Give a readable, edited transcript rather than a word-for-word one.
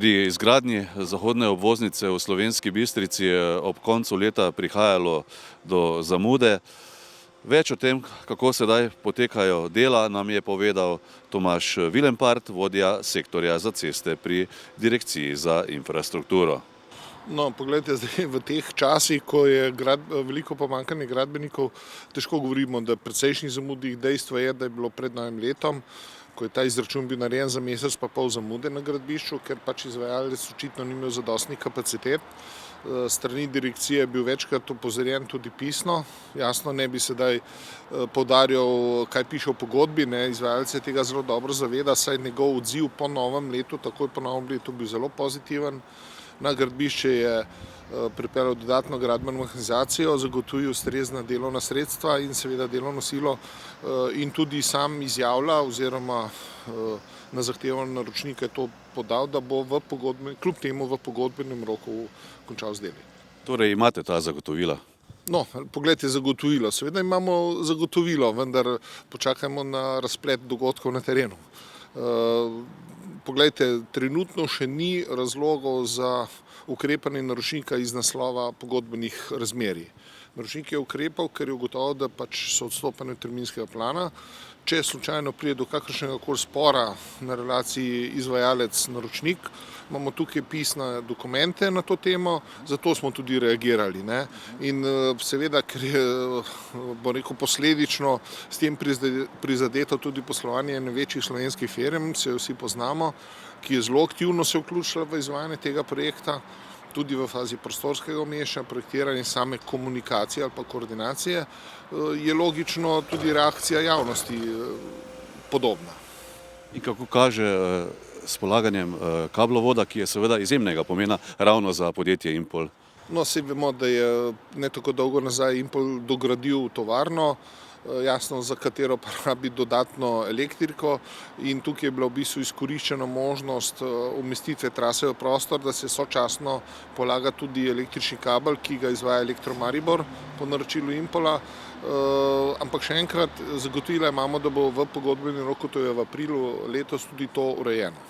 Pri izgradnji zahodne obvoznice v Slovenski Bistrici je ob koncu leta prihajalo do zamude. Več o tem, kako sedaj potekajo dela, nam je povedal Tomaž Vilempart, vodja sektorja za ceste pri Direkciji za infrastrukturo. No, poglejte, zdaj v teh časih, ko je veliko pomanjkanje gradbenikov, težko govorimo, da precejšnjih zamudih. Dejstvo je, da je bilo pred novim letom, ko je ta izračun bil narejen za mesec pa pol zamude na gradbišču, ker pač izvajalec očitno ni imel zadostnih kapacitet. Strani direkcije je bil večkrat opozorjen tudi pisno. Jasno, ne bi sedaj poudarjal, kaj piše v pogodbi, izvajalec se tega zelo dobro zaveda, saj njegov odziv po novem letu, takoj po novem letu, bil zelo pozitiven. Na gradbišče je pripeljal dodatno gradbeno mehanizacijo, zagotovil ustrezna delovna sredstva in seveda delovno silo in tudi sam izjavlja oziroma na zahtevo naročnika je to podal, da bo kljub temu v pogodbenem roku končal z deli. Torej imate ta zagotovila? No, poglejte, zagotovilo. Seveda imamo zagotovilo, vendar počakajmo na razplet dogodkov na terenu. Poglejte, trenutno še ni razlogov za ukrepanje naročnika iz naslova pogodbenih razmerij. Naročnik je ukrepal, ker je ugotovil, da pač so odstopanja od terminskega plana. Če slučajno pride do kakršnega koli spora na relaciji izvajalec-naročnik, imamo tukaj pisne dokumente na to temo, zato smo tudi reagirali. In seveda, ker je, bo rekel, posledično s tem prizadeto tudi poslovanje večjih slovenskih firm, se vsi poznamo, ki je zelo aktivno se vključila v izvajanje tega projekta, tudi v fazi prostorskega umeščanja, projektiranja in same komunikacije ali pa koordinacije, je logično tudi reakcija javnosti podobna. In kako kaže s polaganjem kablovoda, ki je seveda izjemnega pomena ravno za podjetje Impol? No, saj vemo, da je ne tako dolgo nazaj Impol dogradil tovarno, jasno, za katero pa rabi dodatno elektriko in tukaj je bila v bistvu izkoriščena možnost umestitve trase v prostor, da se sočasno polaga tudi električni kabel, ki ga izvaja Elektro Maribor po naročilu Impola. Ampak še enkrat, zagotovila imamo, da bo v pogodbenem roku, to je v aprilu letos, tudi to urejeno.